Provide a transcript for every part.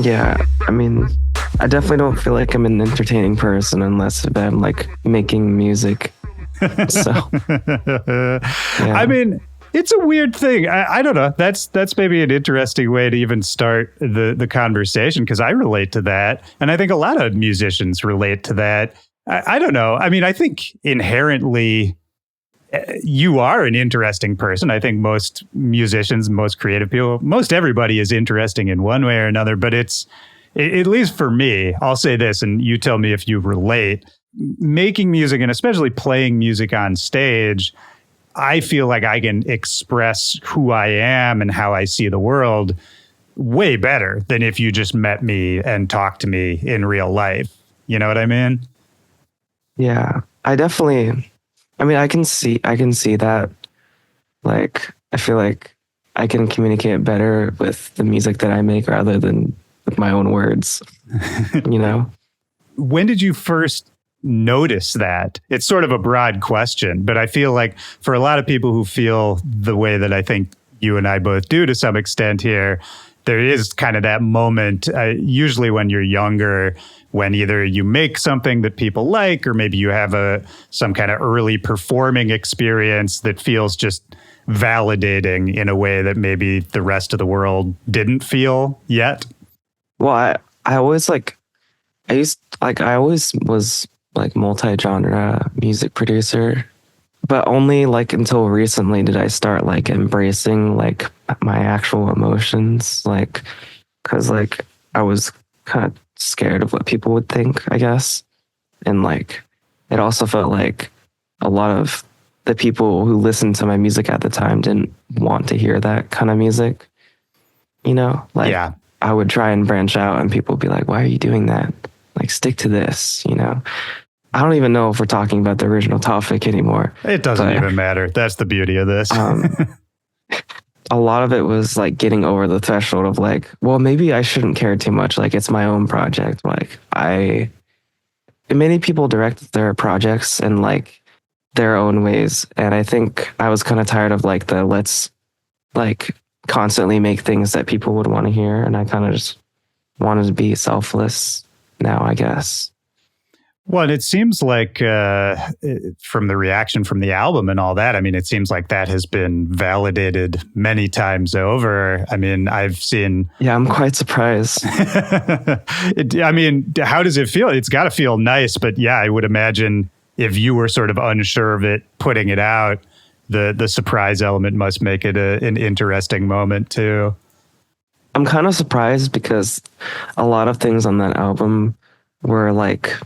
Yeah, I mean, I definitely don't feel like I'm an entertaining person unless I'm like making music. So, yeah. I mean, it's a weird thing. I don't know. That's maybe an interesting way to even start the conversation, because I relate to that. And I think a lot of musicians relate to that. I don't know. I mean, I think inherently you are an interesting person. I think most musicians, most creative people, most everybody is interesting in one way or another. But it's, at least for me, I'll say this, and you tell me if you relate, making music and especially playing music on stage, I feel like I can express who I am and how I see the world way better than if you just met me and talked to me in real life. You know what I mean? Yeah, I mean, I can see that. Like, I feel like I can communicate better with the music that I make rather than with my own words, you know? When did you first notice that? It's sort of a broad question, but I feel like for a lot of people who feel the way that I think you and I both do to some extent here, there is kind of that moment, usually when you're younger, when either you make something that people like, or maybe you have some kind of early performing experience that feels just validating in a way that maybe the rest of the world didn't feel yet. Well, I always was like multi-genre music producer, but only like until recently did I start like embracing like my actual emotions, like, cause like I was kind of scared of what people would think, I guess. And like, it also felt like a lot of the people who listened to my music at the time didn't want to hear that kind of music, you know? Like, yeah. I would try and branch out and people would be like, why are you doing that? Like, stick to this, you know? I don't even know if we're talking about the original topic anymore. It doesn't even matter. That's the beauty of this. A lot of it was like getting over the threshold of like, well, maybe I shouldn't care too much. Like, it's my own project. Like, many people direct their projects in like their own ways. And I think I was kind of tired of like let's like constantly make things that people would want to hear. And I kind of just wanted to be selfless now, I guess. Well, it seems like from the reaction from the album and all that, I mean, it seems like that has been validated many times over. I mean, I've seen... Yeah, I'm quite surprised. I mean, how does it feel? It's got to feel nice, but yeah, I would imagine if you were sort of unsure of it, putting it out, the surprise element must make it an interesting moment too. I'm kind of surprised because a lot of things on that album were like...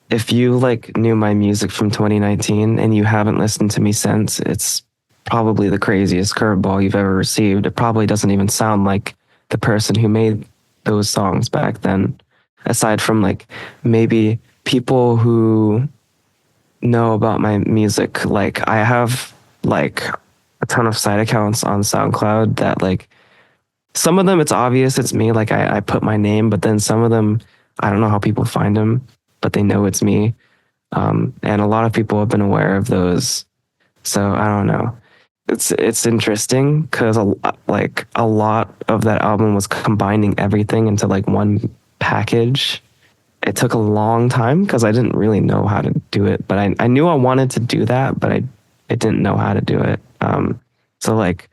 If you like knew my music from 2019 and you haven't listened to me since, it's probably the craziest curveball you've ever received. It probably doesn't even sound like the person who made those songs back then, aside from like maybe people who know about my music. Like, I have like a ton of side accounts on SoundCloud that like, some of them it's obvious it's me, like I put my name, but then some of them, I don't know how people find them, but they know it's me. And a lot of people have been aware of those. So I don't know. It's interesting because a lot of that album was combining everything into like one package. It took a long time because I didn't really know how to do it, but I knew I wanted to do that, but I didn't know how to do it. So like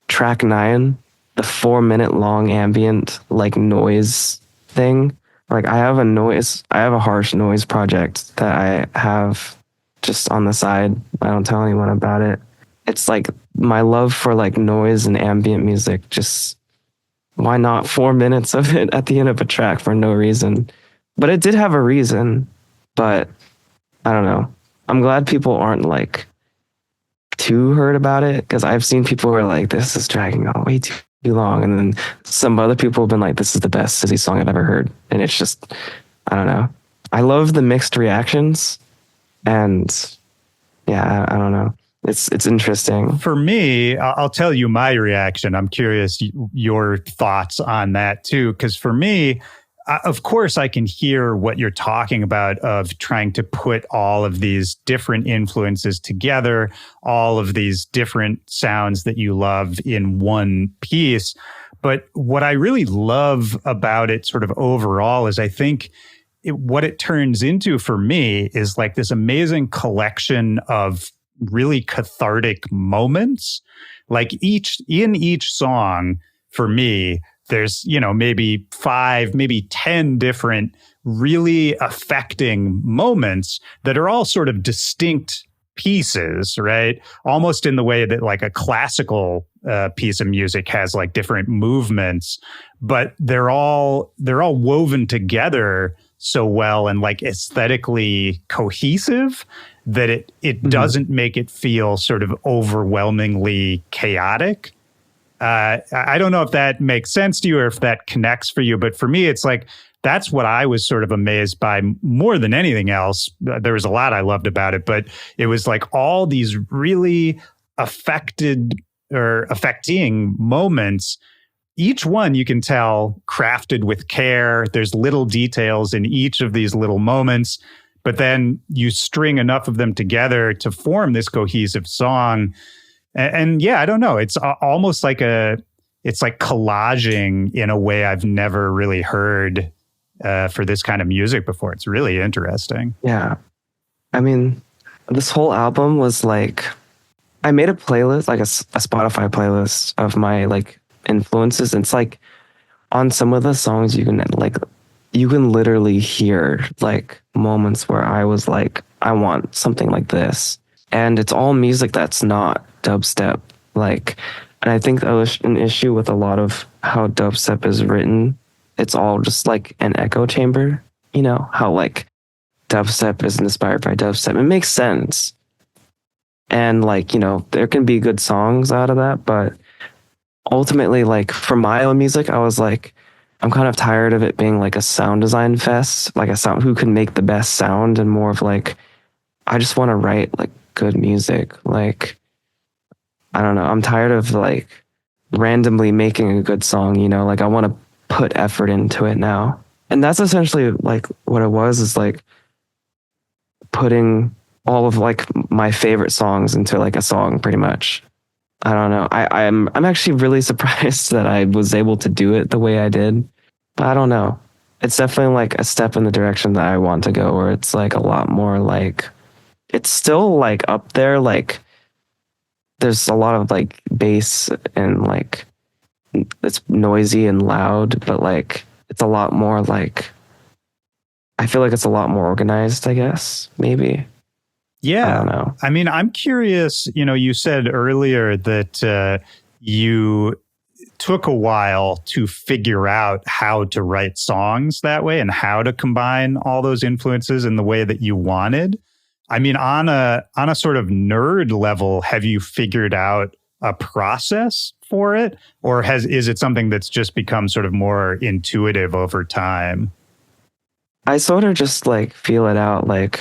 track 9, the 4-minute long ambient like noise thing, like I have a harsh noise project that I have just on the side. I don't tell anyone about it. It's like my love for like noise and ambient music. Just why not 4 minutes of it at the end of a track for no reason? But it did have a reason, but I don't know. I'm glad people aren't like too hurt about it, because I've seen people who are like, this is dragging on way too long, and then some other people have been like, this is the best Syzy song I've ever heard. And it's just, I don't know. I love the mixed reactions, and yeah, I don't know. It's interesting. For me, I'll tell you my reaction. I'm curious your thoughts on that too, because for me, of course, I can hear what you're talking about of trying to put all of these different influences together, all of these different sounds that you love in one piece. But what I really love about it sort of overall is I think what it turns into for me is like this amazing collection of really cathartic moments. Like in each song, for me, there's, maybe 5, maybe 10 different really affecting moments that are all sort of distinct pieces, right? Almost in the way that like a classical piece of music has like different movements, but they're all woven together so well and like aesthetically cohesive that it doesn't make it feel sort of overwhelmingly chaotic. I don't know if that makes sense to you or if that connects for you, but for me, it's like, that's what I was sort of amazed by more than anything else. There was a lot I loved about it, but it was like all these really affecting moments. Each one you can tell crafted with care. There's little details in each of these little moments, but then you string enough of them together to form this cohesive song. And yeah, I don't know. It's almost like it's like collaging in a way I've never really heard for this kind of music before. It's really interesting. Yeah. I mean, this whole album was like, I made a playlist, like a Spotify playlist of my like influences. It's like on some of the songs you can literally hear like moments where I was like, I want something like this. And it's all music that's not dubstep. Like, and I think that was an issue with a lot of how dubstep is written. It's all just like an echo chamber, how like dubstep is inspired by dubstep. It makes sense. And like, there can be good songs out of that, but ultimately, like for my own music, I was like, I'm kind of tired of it being like a sound design fest, like a sound who can make the best sound, and more of like, I just want to write like good music. Like, I don't know. I'm tired of like randomly making a good song, like I want to put effort into it now. And that's essentially like what it was, is like putting all of like my favorite songs into like a song pretty much. I don't know. I'm actually really surprised that I was able to do it the way I did. But I don't know. It's definitely like a step in the direction that I want to go, where it's like a lot more like, it's still like up there, like there's a lot of like bass and like it's noisy and loud, but like it's a lot more like, I feel like it's a lot more organized, I guess, maybe. Yeah. I don't know. I mean, I'm curious, you said earlier that you took a while to figure out how to write songs that way and how to combine all those influences in the way that you wanted. I mean, on a sort of nerd level, have you figured out a process for it? Or is it something that's just become sort of more intuitive over time? I sort of just like feel it out. Like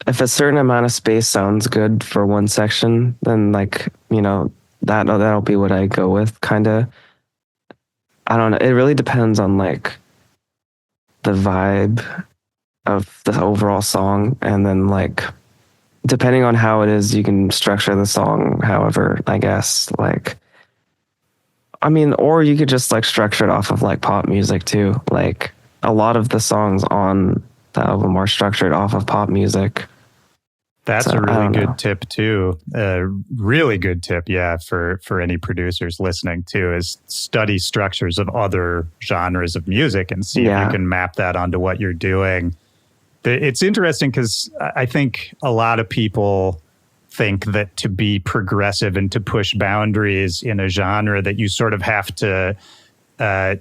if a certain amount of space sounds good for one section, then like, that'll be what I go with, kind of. I don't know. It really depends on like the vibe of the overall song. And then like, depending on how it is, you can structure the song however, I guess. Like, I mean, or you could just like structure it off of like pop music too. Like a lot of the songs on the album are structured off of pop music. That's a really good tip too. Really good tip, yeah, for any producers listening too, is study structures of other genres of music and see if you can map that onto what you're doing. It's interesting because I think a lot of people think that to be progressive and to push boundaries in a genre that you sort of have to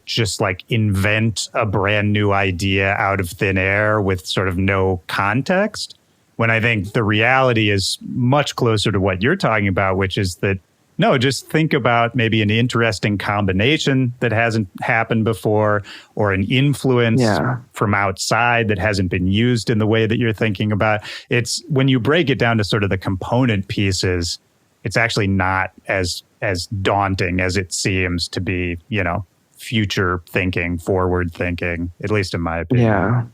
just like invent a brand new idea out of thin air with sort of no context. When I think the reality is much closer to what you're talking about, which is that, no, just think about maybe an interesting combination that hasn't happened before, or an influence from outside that hasn't been used in the way that you're thinking about. It's when you break it down to sort of the component pieces, it's actually not as daunting as it seems to be, future thinking, forward thinking, at least in my opinion. Yeah.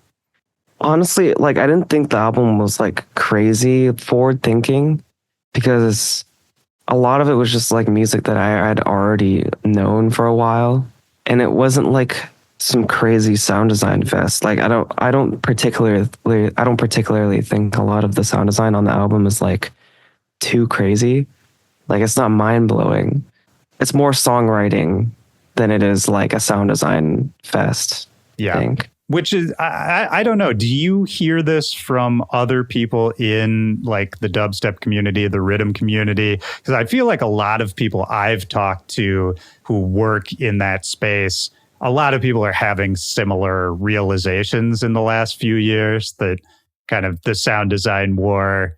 Honestly, like I didn't think the album was like crazy forward thinking because a lot of it was just like music that I had already known for a while, and it wasn't like some crazy sound design fest. Like I don't particularly think a lot of the sound design on the album is like too crazy. Like it's not mind blowing. It's more songwriting than it is like a sound design fest. Yeah. I think. Which is, I don't know. Do you hear this from other people in like the dubstep community, the rhythm community? Because I feel like a lot of people I've talked to who work in that space, a lot of people are having similar realizations in the last few years that kind of the sound design war,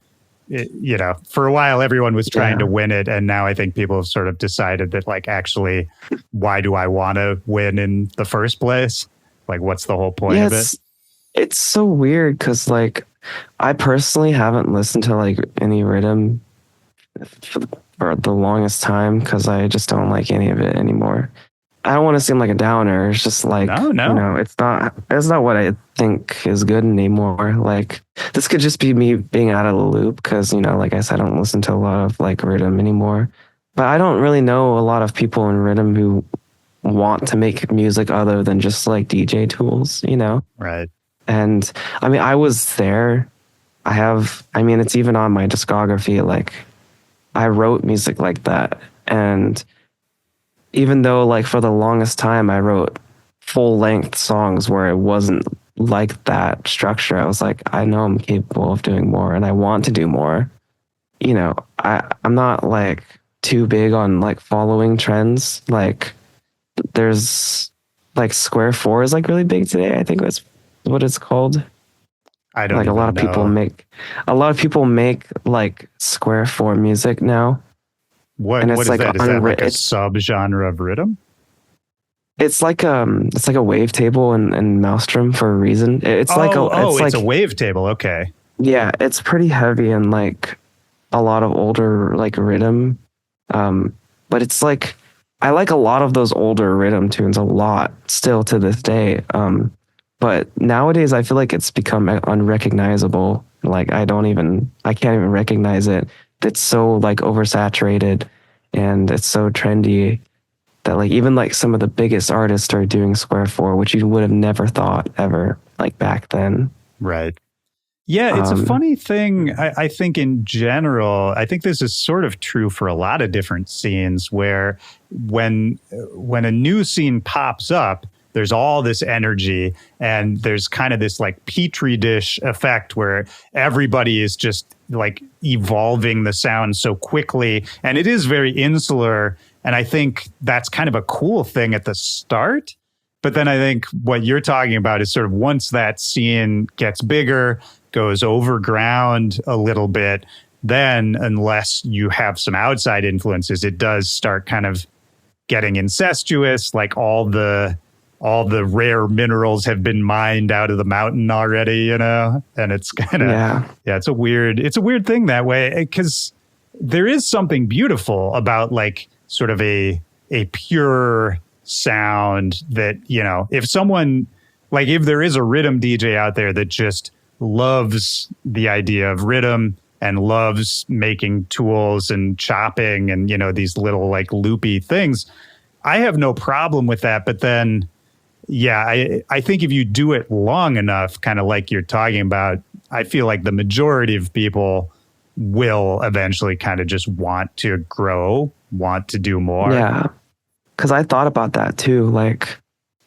you know, for a while everyone was trying to win it. And now I think people have sort of decided that like, actually, why do I want to win in the first place? Like, what's the whole point of it? It's so weird because, like, I personally haven't listened to like any rhythm for the longest time because I just don't like any of it anymore. I don't want to seem like a downer. It's just like, you know, it's not what I think is good anymore. Like, this could just be me being out of the loop because, you know, like I said, I don't listen to a lot of like rhythm anymore. But I don't really know a lot of people in rhythm who want to make music other than just like DJ tools, you know? Right. And I mean, I was there. I mean, it's even on my discography. Like, I wrote music like that. And even though, like, for the longest time, I wrote full length songs where it wasn't like that structure, I was like, I know I'm capable of doing more and I want to do more. You know, I'm not like too big on like following trends. Like, there's like Square 4 is like really big today. I think that's what it's called. I don't like a lot of people make like Square 4 music now. What is like that? Is that like a subgenre of rhythm? It's like a wavetable and Maelstrom for a reason. It's like a wavetable. Okay. Yeah, it's pretty heavy and like a lot of older like rhythm. But it's like I like a lot of those older rhythm tunes a lot still to this day. But nowadays I feel like it's become unrecognizable. Like I can't even recognize it. It's so like oversaturated and it's so trendy that like even like some of the biggest artists are doing Square 4, which you would have never thought ever like back then. Right. Yeah, it's a funny thing. I think in general, I think this is sort of true for a lot of different scenes where when a new scene pops up, there's all this energy and there's kind of this like petri dish effect where everybody is just like evolving the sound so quickly. And it is very insular. And I think that's kind of a cool thing at the start. But then I think what you're talking about is sort of once that scene gets bigger, goes overground a little bit, then unless you have some outside influences, it does start kind of getting incestuous, like all the rare minerals have been mined out of the mountain already, you know? And it's kind of, it's a weird thing that way, because there is something beautiful about like sort of a pure sound that, you know, if there is a rhythm DJ out there that just loves the idea of rhythm and loves making tools and chopping and, you know, these little like loopy things, I have no problem with that. But then, I think if you do it long enough, kind of like you're talking about, I feel like the majority of people will eventually kind of just want to grow, want to do more. Yeah. Because I thought about that too. Like,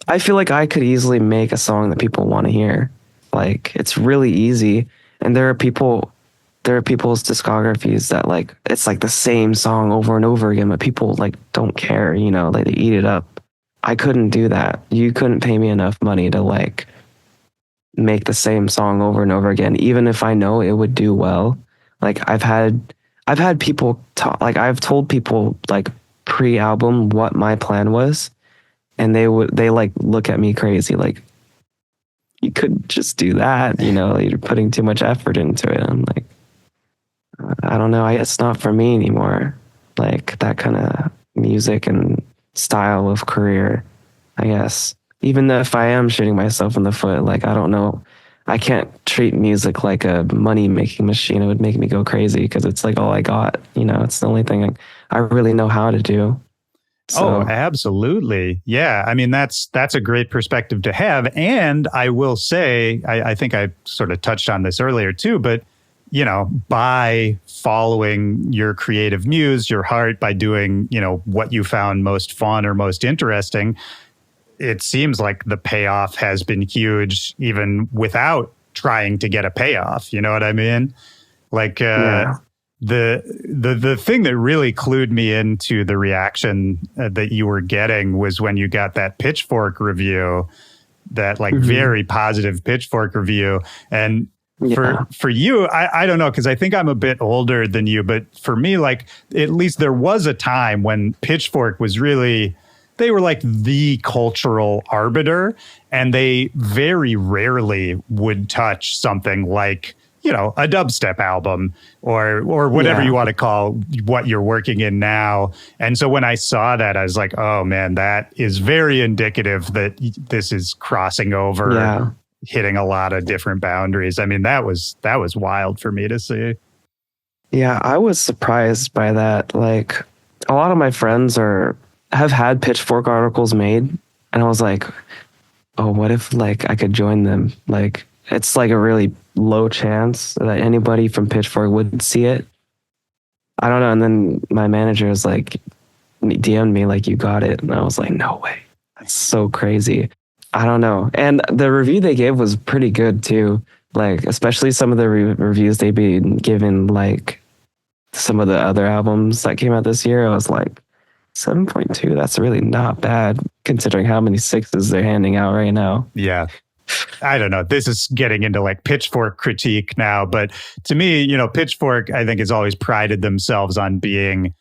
I feel like I could easily make a song that people want to hear. Like, it's really easy. And there are people's discographies that like, it's like the same song over and over again, but people like don't care, you know, like they eat it up. I couldn't do that. You couldn't pay me enough money to like make the same song over and over again, even if I know it would do well. Like I've had people talk, like I've told people like pre-album what my plan was, and they like look at me crazy, like, you could just do that, you know, you're putting too much effort into it. I'm like, I don't know, it's not for me anymore. Like that kind of music and style of career. I guess. Even though if I am shooting myself in the foot, like I don't know, I can't treat music like a money making machine. It would make me go crazy because it's like all I got. You know, it's the only thing I really know how to do. Oh, So absolutely. Yeah. I mean, that's a great perspective to have. And I will say, I think I sort of touched on this earlier too, but by following your creative muse, your heart, by doing, what you found most fun or most interesting, it seems like the payoff has been huge even without trying to get a payoff. You know what I mean? Like, yeah, the thing that really clued me into the reaction that you were getting was when you got that Pitchfork review, that like very positive Pitchfork review. And yeah, for you, I don't know, because I think I'm a bit older than you, but for me, like at least there was a time when Pitchfork was really, they were like the cultural arbiter, and they very rarely would touch something like, a dubstep album or whatever yeah, you want to call what you're working in now. And so when I saw that, I was like, oh man, that is very indicative that this is crossing over, yeah. hitting a lot of different boundaries. I mean, that was wild for me to see. Yeah, I was surprised by that. Like a lot of my friends have had Pitchfork articles made, and I was like, "Oh, what if like I could join them?" Like it's like a really low chance that anybody from Pitchfork would see it. I don't know. And then my manager was like, DM'd me like, "You got it," and I was like, "No way, that's so crazy." I don't know. And the review they gave was pretty good too. Like especially some of the reviews they've been given like some of the other albums that came out this year. I was like 7.2. That's really not bad considering how many sixes they're handing out right now. Yeah. I don't know. This is getting into like Pitchfork critique now, but to me, Pitchfork, I think, has always prided themselves on being,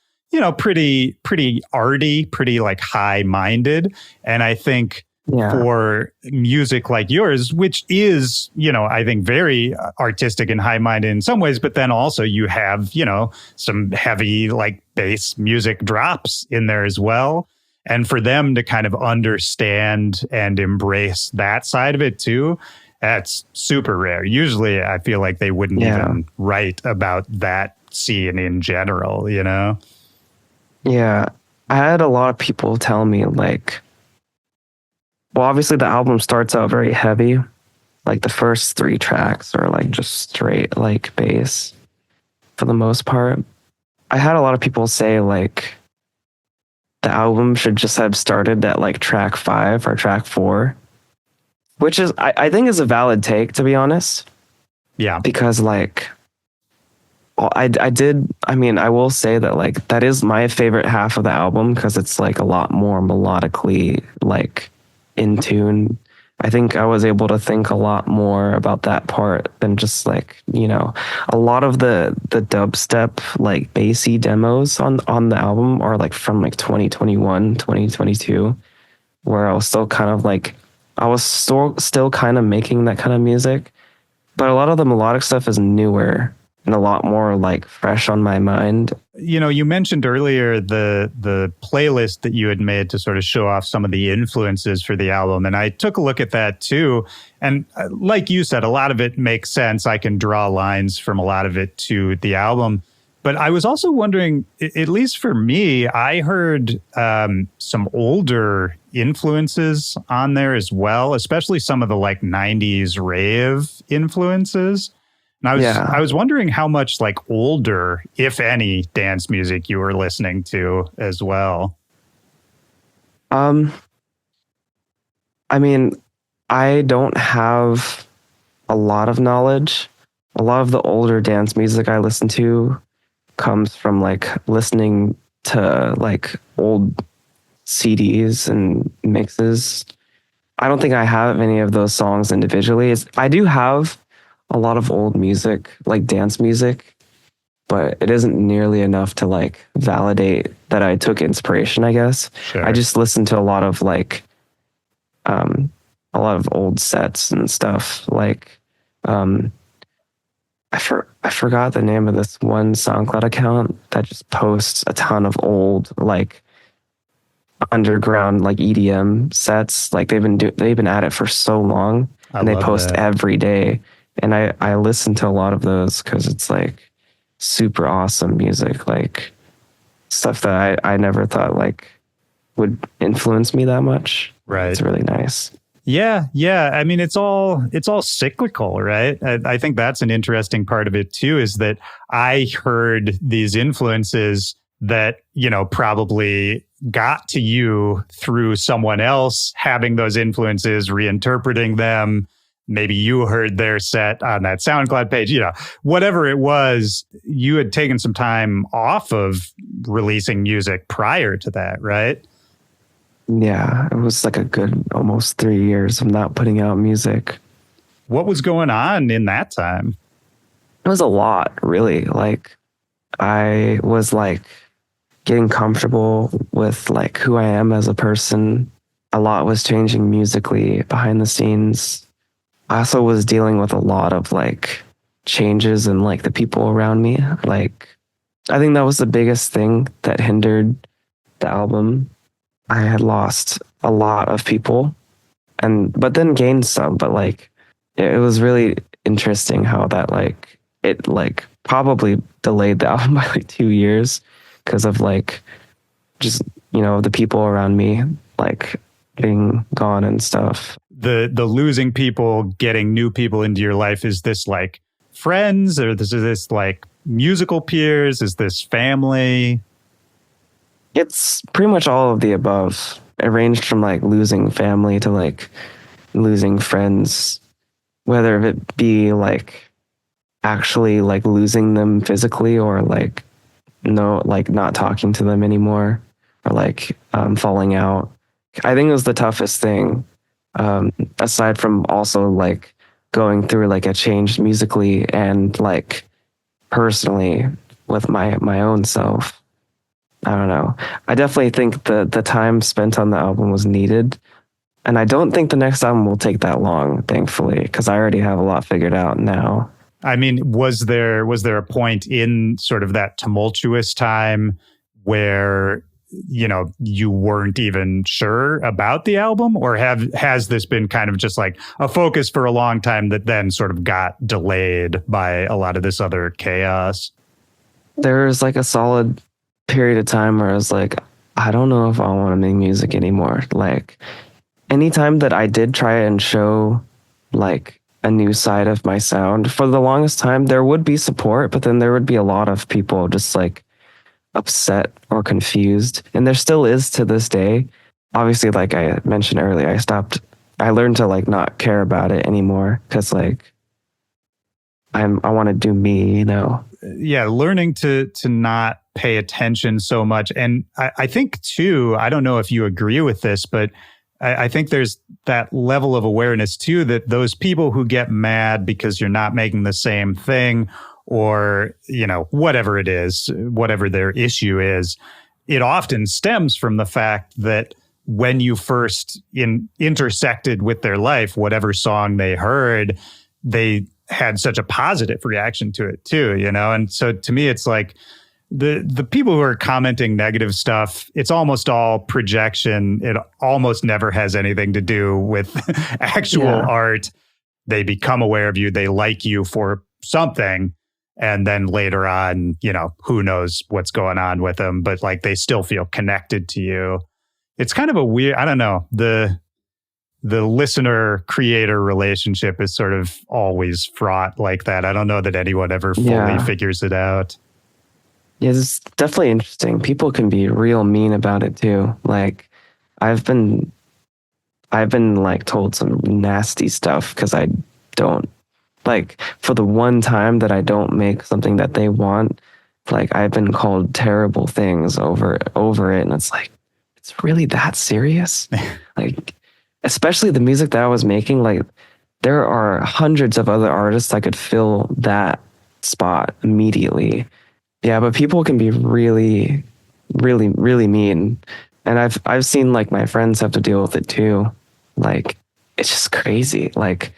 pretty arty, pretty like high-minded. And I think Yeah. for music like yours, which is, I think very artistic and high-minded in some ways, but then also you have, some heavy like bass music drops in there as well. And for them to kind of understand and embrace that side of it too, that's super rare. Usually I feel like they wouldn't even write about that scene in general, Yeah. I had a lot of people tell me like, well, obviously the album starts out very heavy. Like the first 3 tracks are like just straight like bass for the most part. I had a lot of people say like the album should just have started at like track 5 or track 4, which is I think is a valid take, to be honest. Yeah. Because like I mean, I will say that like that is my favorite half of the album because it's like a lot more melodically like in tune. I think I was able to think a lot more about that part than just like, a lot of the dubstep like bassy demos on the album are like from like 2021, 2022, where I was still kind of like I was still kind of making that kind of music, but a lot of the melodic stuff is newer and a lot more like fresh on my mind. You mentioned earlier the playlist that you had made to sort of show off some of the influences for the album. And I took a look at that too. And like you said, a lot of it makes sense. I can draw lines from a lot of it to the album. But I was also wondering, at least for me, I heard some older influences on there as well, especially some of the like 90s rave influences. And I was wondering how much like older, if any, dance music you were listening to as well. I mean, I don't have a lot of knowledge. A lot of the older dance music I listen to comes from like listening to like old CDs and mixes. I don't think I have any of those songs individually. I do have a lot of old music, like dance music, but it isn't nearly enough to like validate that I took inspiration, I guess. Sure. I just listened to a lot of like a lot of old sets and stuff. Like I forgot the name of this one SoundCloud account that just posts a ton of old like underground like EDM sets. Like they've been at it for so long, and they post every day. And I listen to a lot of those because it's like super awesome music, like stuff that I never thought like would influence me that much. Right. It's really nice. Yeah. I mean, it's all cyclical, right? I think that's an interesting part of it too, is that I heard these influences that, you know, probably got to you through someone else having those influences, reinterpreting them. Maybe you heard their set on that SoundCloud page, you know, whatever it was, you had taken some time off of releasing music prior to that, right? Yeah, it was like a good almost 3 years of not putting out music. What was going on in that time? It was a lot, really. Like, I was like getting comfortable with like who I am as a person. A lot was changing musically behind the scenes. I also was dealing with a lot of like changes in like the people around me. Like, I think that was the biggest thing that hindered the album. I had lost a lot of people but then gained some, but like it was really interesting how that like it like probably delayed the album by like 2 years because of like just, you know, the people around me like being gone and stuff. The losing people, getting new people into your life, is this like friends, or is this like musical peers? Is this family? It's pretty much all of the above. It ranged from like losing family to like losing friends, whether it be like actually like losing them physically or like no, like not talking to them anymore or like falling out. I think it was the toughest thing, aside from also like going through like a change musically and like personally with my own self. I don't know. I definitely think the time spent on the album was needed. And I don't think the next album will take that long, thankfully, because I already have a lot figured out now. I mean, was there a point in sort of that tumultuous time where, you know, you weren't even sure about the album, or has this been kind of just like a focus for a long time that then sort of got delayed by a lot of this other chaos? There's like a solid period of time where I was like, I don't know if I want to make music anymore. Like, anytime that I did try and show like a new side of my sound, for the longest time there would be support, but then there would be a lot of people just like upset or confused, and there still is to this day. Obviously, like I mentioned earlier, I learned to like not care about it anymore because like I want to do me, you know. Yeah, learning to not pay attention so much. And I think too, I don't know if you agree with this, but I think there's that level of awareness too, that those people who get mad because you're not making the same thing, or, you know, whatever it is, whatever their issue is, it often stems from the fact that when you first intersected with their life, whatever song they heard, they had such a positive reaction to it too, you know? And so to me, it's like the people who are commenting negative stuff, it's almost all projection. It almost never has anything to do with actual art. They become aware of you. They like you for something. And then later on, you know, who knows what's going on with them, but like they still feel connected to you. It's kind of a weird, I don't know, the listener creator relationship is sort of always fraught like that. I don't know that anyone ever fully figures it out. Yeah, it's definitely interesting. People can be real mean about it too. Like I've been like told some nasty stuff because I don't, like, for the one time that I don't make something that they want, like I've been called terrible things over it, and it's like, it's really that serious? Like, especially the music that I was making, like there are hundreds of other artists that could fill that spot immediately. Yeah, but people can be really, really, really mean. And I've seen like my friends have to deal with it too. Like, it's just crazy. Like,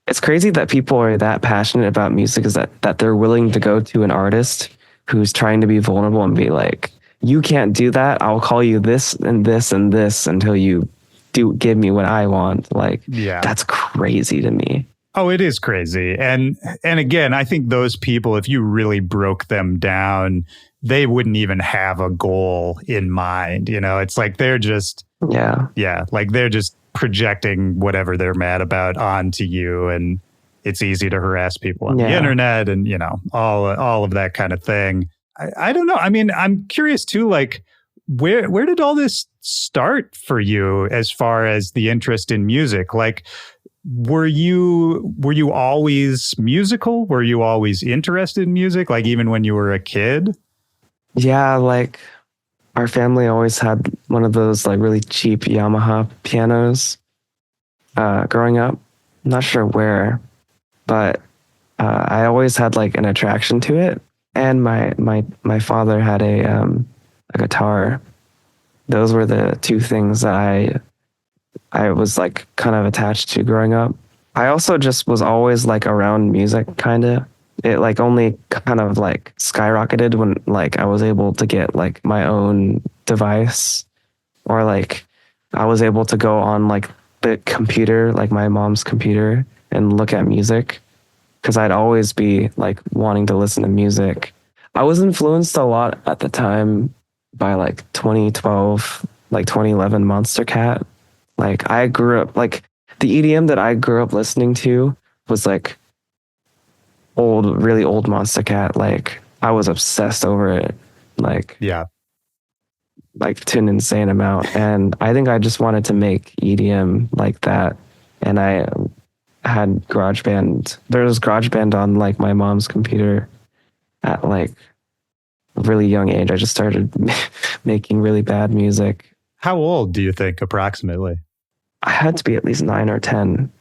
it's crazy that people are that passionate about music, is that they're willing to go to an artist who's trying to be vulnerable and be like, you can't do that. I'll call you this and this and this until you do give me what I want. Like, Yeah. that's crazy to me. Oh, it is crazy. And again, I think those people, if you really broke them down, they wouldn't even have a goal in mind. You know, it's like they're just, like they're just projecting whatever they're mad about onto you. And it's easy to harass people on the internet and, you know, all of that kind of thing. I don't know. I mean, I'm curious too, like, where did all this start for you as far as the interest in music? Like, were you always musical? Were you always interested in music? Like even when you were a kid? Yeah, like our family always had one of those like really cheap Yamaha pianos growing up. I'm not sure where, but I always had like an attraction to it. And my father had a guitar. Those were the two things that I was like kind of attached to growing up. I also just was always like around music, kind of. It like only kind of like skyrocketed when like I was able to get like my own device, or like I was able to go on like the computer, like my mom's computer, and look at music, because I'd always be like wanting to listen to music. I was influenced a lot at the time by like 2012, like 2011 Monster Cat. Like I grew up, like the EDM that I grew up listening to was like really old Monster Cat. Like I was obsessed over it. Like, like to an insane amount. And I think I just wanted to make EDM like that. And I had GarageBand. There was GarageBand on like my mom's computer at like a really young age. I just started making really bad music. How old do you think approximately? I had to be at least 9 or 10.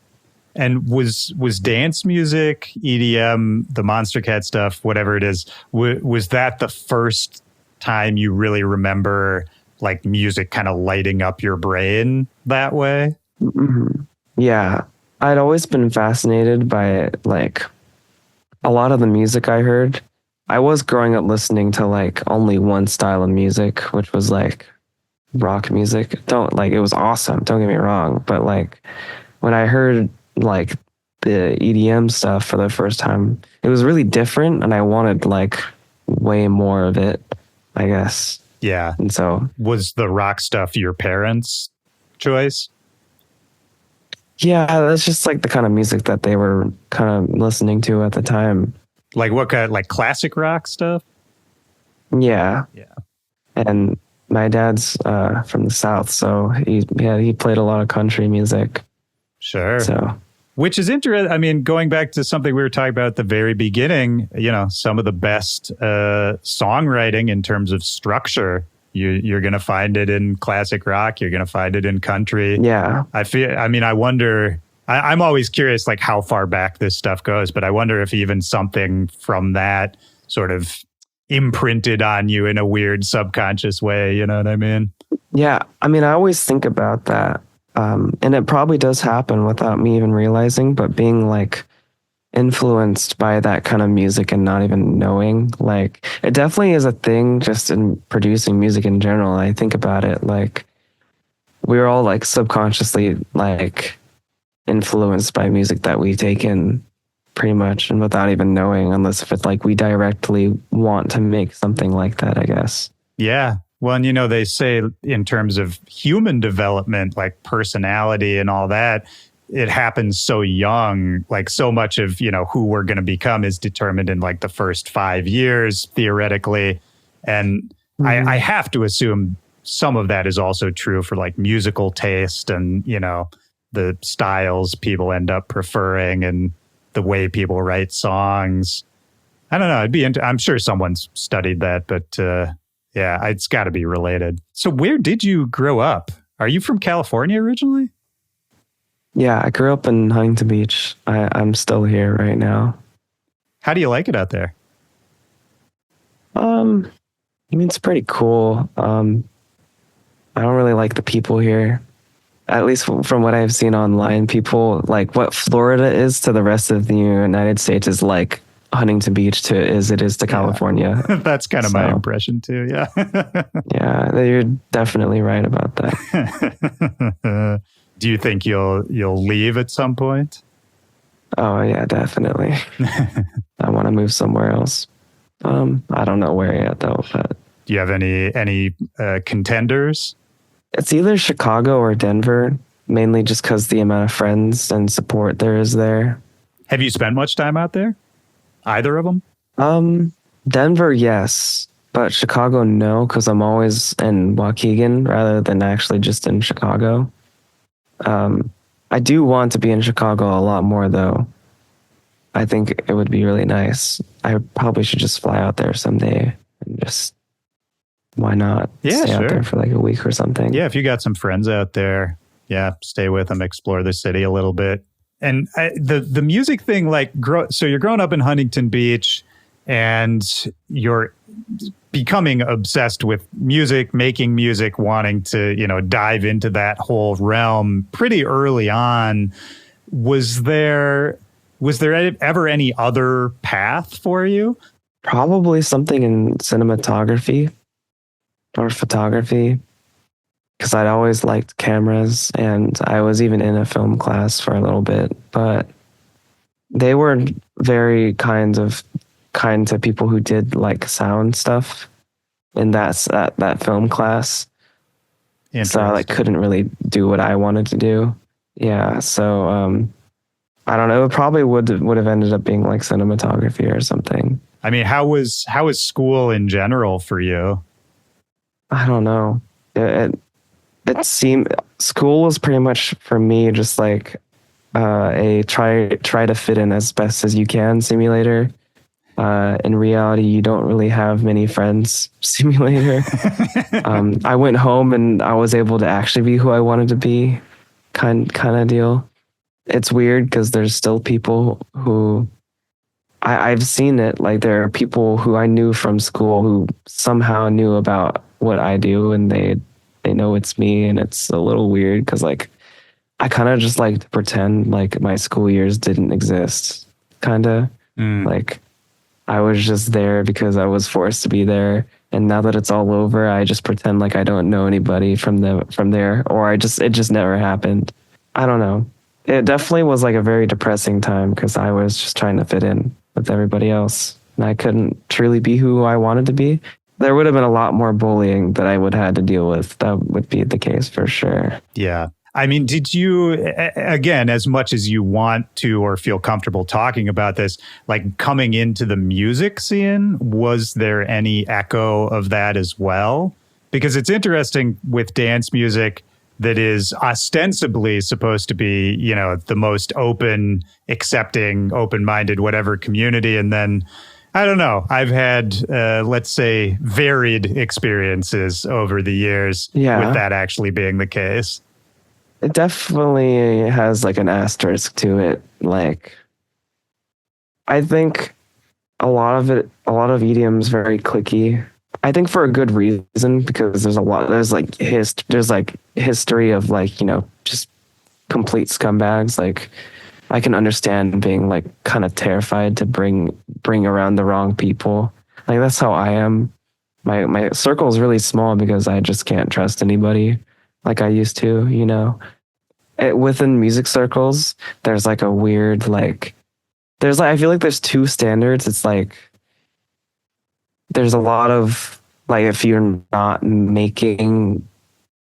And was dance music, EDM, the Monster Cat stuff, whatever it is, was that the first time you really remember like music kind of lighting up your brain that way? Mm-hmm. Yeah. I'd always been fascinated by like a lot of the music I heard. I was growing up listening to like only one style of music, which was like rock music. It was awesome, don't get me wrong, but like when I heard like the EDM stuff for the first time, it was really different and I wanted like way more of it, I guess. Yeah. And so was the rock stuff your parents' choice? Yeah, that's just like the kind of music that they were kind of listening to at the time. Like what kind, like classic rock stuff? Yeah. And my dad's from the South, so he played a lot of country music. Sure. So, which is interesting. I mean, going back to something we were talking about at the very beginning, you know, some of the best songwriting in terms of structure, you're going to find it in classic rock. You're going to find it in country. Yeah. I wonder, I'm always curious, like how far back this stuff goes, but I wonder if even something from that sort of imprinted on you in a weird subconscious way. You know what I mean? Yeah. I mean, I always think about that. And it probably does happen without me even realizing, but being like influenced by that kind of music and not even knowing, like it definitely is a thing just in producing music in general. I think about it, like we're all like subconsciously like influenced by music that we take in pretty much, and without even knowing, unless if it's like we directly want to make something like that, I guess. Yeah. Well, and you know, they say in terms of human development, like personality and all that, it happens so young, like so much of, you know, who we're going to become is determined in like the first 5 years, theoretically. And I have to assume some of that is also true for like musical taste and, you know, the styles people end up preferring and the way people write songs. I don't know. I'm sure someone's studied that, but yeah, it's got to be related. So where did you grow up? Are you from California originally? Yeah, I grew up in Huntington Beach. I'm still here right now. How do you like it out there? I mean, it's pretty cool. I don't really like the people here. At least from what I've seen online, people like what Florida is to the rest of the United States is like Huntington Beach to as it is to California. That's kind of my impression too. Yeah. Yeah, you're definitely right about that. Do you think you'll leave at some point? Oh yeah, definitely. I want to move somewhere else. I don't know where yet though, but do you have any contenders? It's either Chicago or Denver, mainly just because the amount of friends and support there is there. Have you spent much time out there? Either of them? Denver, yes, but Chicago, no, because I'm always in Waukegan rather than actually just in Chicago. I do want to be in Chicago a lot more, though. I think it would be really nice. I probably should just fly out there someday and just, why not? Stay out there for like a week or something. Yeah, if you got some friends out there, stay with them, explore the city a little bit. And the music thing, like, so you're growing up in Huntington Beach and you're becoming obsessed with music, making music, wanting to, dive into that whole realm pretty early on. Was there ever any other path for you? Probably something in cinematography or photography, because I'd always liked cameras, and I was even in a film class for a little bit, but they were very kind to people who did like sound stuff in that film class. So I couldn't really do what I wanted to do. Yeah. So I don't know. It probably would have ended up being like cinematography or something. I mean, how was school in general for you? I don't know. It seemed school was pretty much for me just like a try to fit in as best as you can simulator. In reality, you don't really have many friends simulator. I went home and I was able to actually be who I wanted to be, kind of deal. It's weird because there's still people who I've seen it. Like there are people who I knew from school who somehow knew about what I do, and they know it's me, and it's a little weird because like I kind of just like to pretend like my school years didn't exist. Kind of like I was just there because I was forced to be there. And now that it's all over, I just pretend like I don't know anybody from there, or it just never happened. I don't know. It definitely was like a very depressing time because I was just trying to fit in with everybody else, and I couldn't truly be who I wanted to be. There would have been a lot more bullying that I would have had to deal with. That would be the case for sure. Yeah. I mean, did you, again, as much as you want to or feel comfortable talking about this, like coming into the music scene, was there any echo of that as well? Because it's interesting with dance music that is ostensibly supposed to be, the most open, accepting, open-minded, whatever community. And then, I don't know, I've had, let's say, varied experiences over the years with that actually being the case. It definitely has like an asterisk to it. Like, I think a lot of EDM is very cliquey. I think for a good reason, because there's like history of like, just complete scumbags. Like I can understand being like kind of terrified to bring around the wrong people. Like that's how I am. My circle is really small because I just can't trust anybody like I used to, within music circles, there's like a weird, like, I feel like there's two standards. It's like, there's a lot of, like, if you're not making,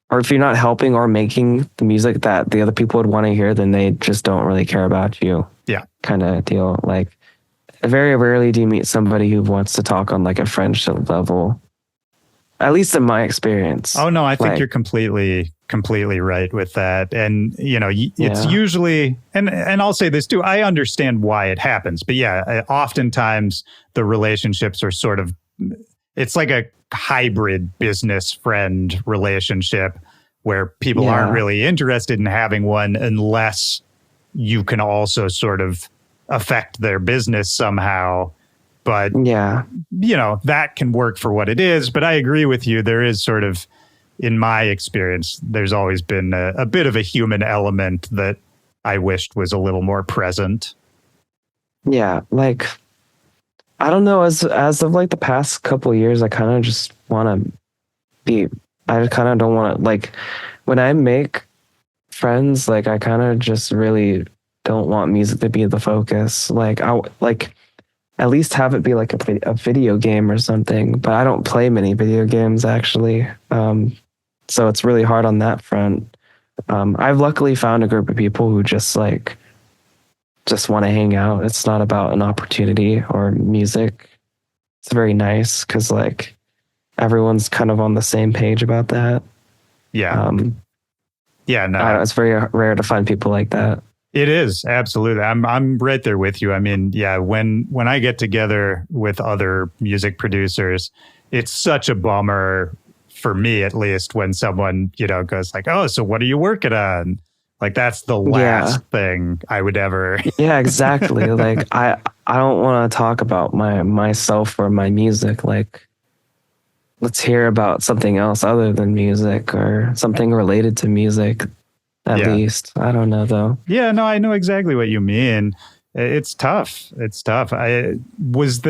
or if you're not helping or making the music that the other people would want to hear, then they just don't really care about you. Yeah. Kind of deal. Like, very rarely do you meet somebody who wants to talk on like a friendship level. At least in my experience. Oh no, I think you're completely right with that. And it's usually, and I'll say this too, I understand why it happens, but oftentimes the relationships are sort of, it's like a hybrid business friend relationship where people aren't really interested in having one unless you can also sort of affect their business somehow. But, that can work for what it is. But I agree with you. There is sort of, in my experience, there's always been a bit of a human element that I wished was a little more present. Yeah, like I don't know. As of like the past couple of years, I kind of just want to be. I kind of don't want to like when I make friends. Like I kind of just really don't want music to be the focus. Like I like at least have it be like a video game or something. But I don't play many video games actually. So it's really hard on that front. I've luckily found a group of people who just want to hang out. It's not about an opportunity or music. It's very nice because like everyone's kind of on the same page about that. Yeah. Yeah, no. It's very rare to find people like that. It is, absolutely. I'm right there with you. I mean, yeah, when I get together with other music producers, it's such a bummer for me, at least, when someone, goes like, "Oh, so what are you working on?" Like that's the last thing I would ever. Yeah, exactly. Like I don't want to talk about myself or my music. Like let's hear about something else other than music or something related to music. At least. I don't know though. Yeah, no, I know exactly what you mean. It's tough. It's tough. Was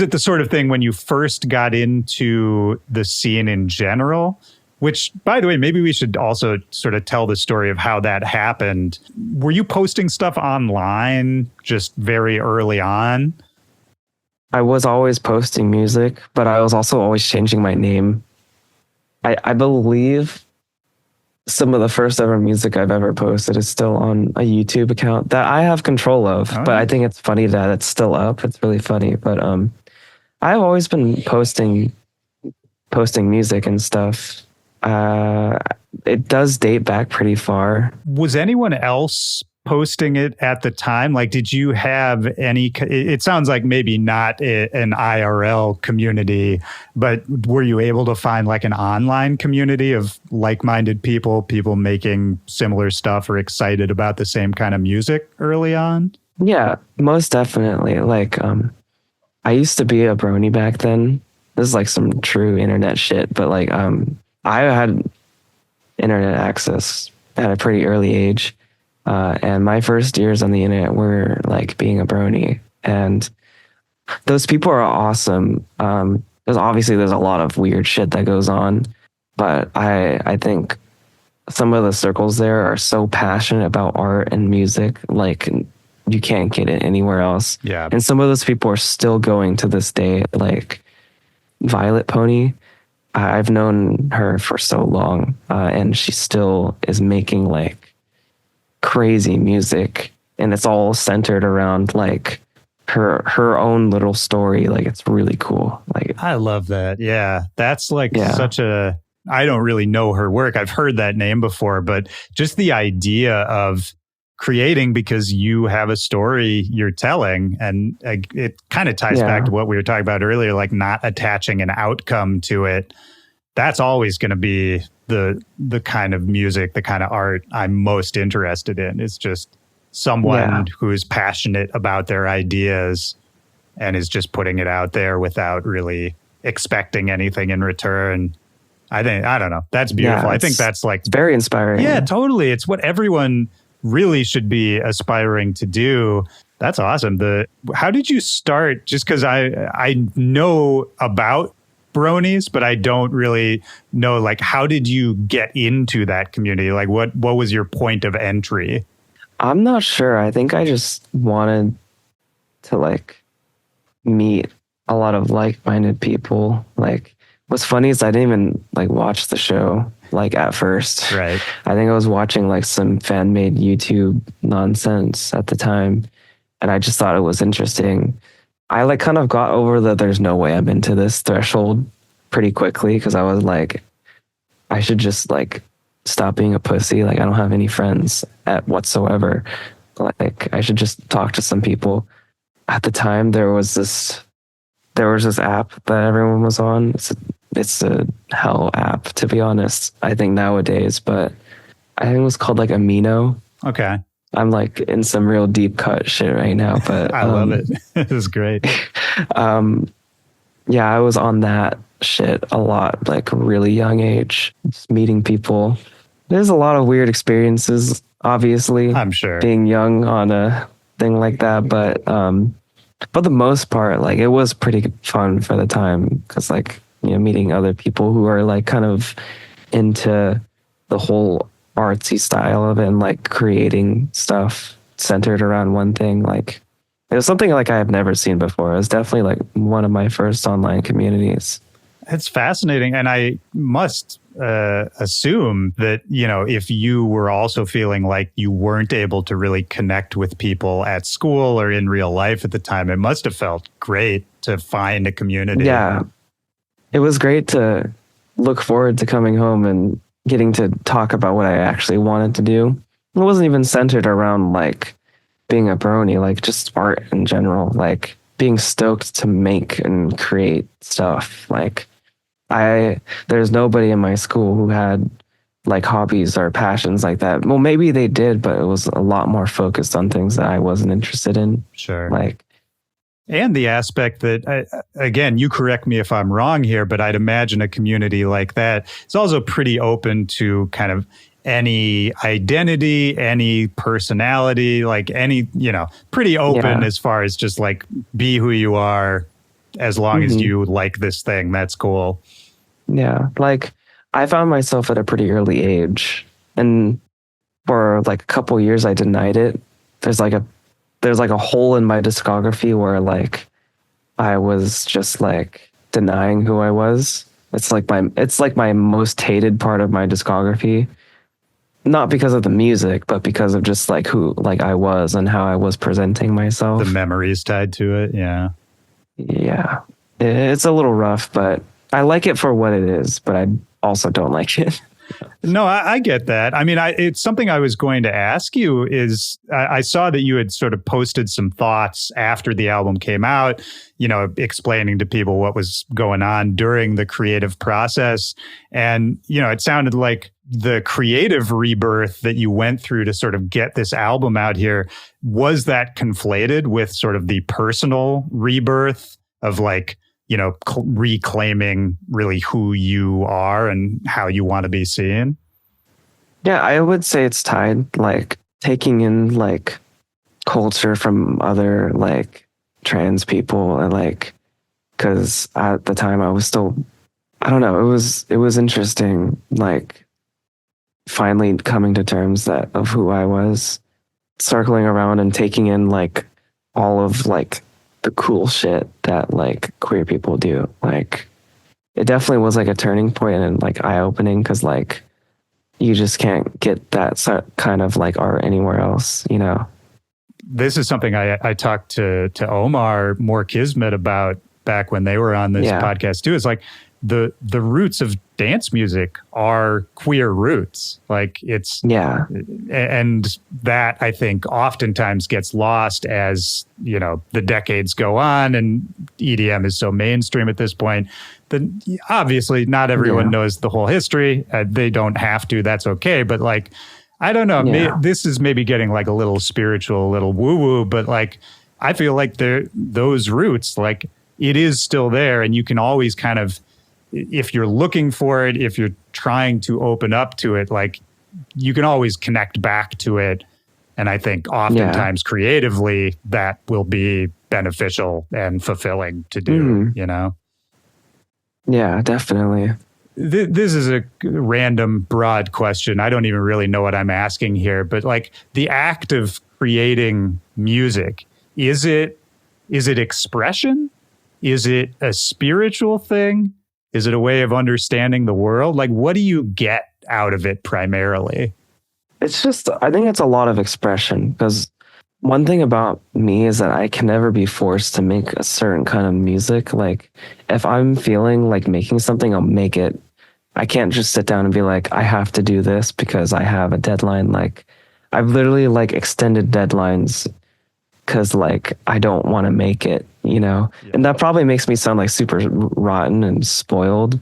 it the sort of thing when you first got into the scene in general? Which, by the way, maybe we should also sort of tell the story of how that happened. Were you posting stuff online just very early on? I was always posting music, but I was also always changing my name. I believe some of the first ever music I've ever posted is still on a YouTube account that I have control of, but I think it's funny that it's still up. It's really funny, but I've always been posting music and stuff. It does date back pretty far. Was anyone else posting it at the time? Like, did you have any, it sounds like maybe not an IRL community, but were you able to find like an online community of like-minded people making similar stuff or excited about the same kind of music early on? Yeah, most definitely. Like, I used to be a brony back then. This is like some true internet shit, but like, I had internet access at a pretty early age. And my first years on the internet were like being a brony, and those people are awesome. There's a lot of weird shit that goes on, but I think some of the circles there are so passionate about art and music, like you can't get it anywhere else. Yeah. And some of those people are still going to this day, like Violet Pony. I've known her for so long, and she still is making like crazy music, and it's all centered around like her own little story. Like it's really cool. Like I love that. Yeah, that's like such a, I don't really know her work. I've heard that name before, but just the idea of creating because you have a story you're telling, and it kind of ties back to what we were talking about earlier, like not attaching an outcome to it. That's always going to be the kind of music, the kind of art I'm most interested in. Is just someone who's passionate about their ideas and is just putting it out there without really expecting anything in return. I don't know. That's beautiful. I think that's like, it's very inspiring. Yeah, totally. It's what everyone really should be aspiring to do. That's awesome. How did you start? Just because I know about bronies, but I don't really know, like, how did you get into that community? Like, what was your point of entry? I'm not sure. I think I just wanted to like meet a lot of like-minded people. Like, what's funny is I didn't even like watch the show like at first. Right. I think I was watching like some fan-made YouTube nonsense at the time, and I just thought it was interesting. I like kind of got over the there's no way I'm into this threshold pretty quickly, because I was like, I should just like stop being a pussy. Like I don't have any friends whatsoever. Like I should just talk to some people. At the time there was this app that everyone was on. It's a hell app, to be honest, I think nowadays, but I think it was called like Amino. Okay. I'm like in some real deep cut shit right now, but I love it. It was great. Yeah, I was on that shit a lot, like really young age, just meeting people. There's a lot of weird experiences, obviously. I'm sure. Being young on a thing like that, but for the most part, like it was pretty fun for the time because like, you know, meeting other people who are like kind of into the whole artsy style of it and like creating stuff centered around one thing. Like it was something like I have never seen before. It was definitely like one of my first online communities. It's fascinating. And I must assume that, you know, if you were also feeling like you weren't able to really connect with people at school or in real life at the time, it must have felt great to find a community. Yeah. It was great to look forward to coming home and getting to talk about what I actually wanted to do. It wasn't even centered around like being a brony, like just art in general, like being stoked to make and create stuff. Like there's nobody in my school who had like hobbies or passions like that. Well, maybe they did, but it was a lot more focused on things that I wasn't interested in. Sure. Like, and the aspect that, again, you correct me if I'm wrong here, but I'd imagine a community like that is also pretty open to kind of any identity, any personality, like any, you know, pretty open as far as just like be who you are as long as you like this thing. That's cool. Yeah. Like I found myself at a pretty early age, and for like a couple years I denied it. There's like a hole in my discography where like I was just like denying who I was. It's like my most hated part of my discography. Not because of the music, but because of just like who like I was and how I was presenting myself. The memories tied to it. Yeah. Yeah. It's a little rough, but I like it for what it is, but I also don't like it. No, I get that. I mean, it's something I was going to ask you is I saw that you had sort of posted some thoughts after the album came out, you know, explaining to people what was going on during the creative process. And, you know, it sounded like the creative rebirth that you went through to sort of get this album out here, was that conflated with sort of the personal rebirth of like, you know, reclaiming really who you are and how you want to be seen? Yeah, I would say it's tied, like taking in like culture from other like trans people, and like, because at the time I was still, I don't know, it was interesting, like finally coming to terms of who I was, circling around and taking in like all of like the cool shit that like queer people do. Like it definitely was like a turning point and like eye-opening, because like you just can't get that kind of like art anywhere else, you know. This is something I talked to Omar Moore Kismet about back when they were on this podcast too. It's like the roots of dance music are queer roots. Like it's, and that I think oftentimes gets lost as, you know, the decades go on and EDM is so mainstream at this point. Then obviously not everyone knows the whole history. They don't have to, that's okay. But like, I don't know, this is maybe getting like a little spiritual, a little woo woo, but like, I feel like those roots, like it is still there, and you can always kind of, if you're looking for it, if you're trying to open up to it, like you can always connect back to it. And I think oftentimes creatively that will be beneficial and fulfilling to do, you know? Yeah, definitely. This is a random, broad question. I don't even really know what I'm asking here, but like the act of creating music, is it expression? Is it a spiritual thing? Is it a way of understanding the world? Like, what do you get out of it primarily? It's just, I think it's a lot of expression, because one thing about me is that I can never be forced to make a certain kind of music. Like, if I'm feeling like making something, I'll make it. I can't just sit down and be like, I have to do this because I have a deadline. Like, I've literally like extended deadlines because like I don't want to make it, you know? Yeah. And that probably makes me sound like super rotten and spoiled.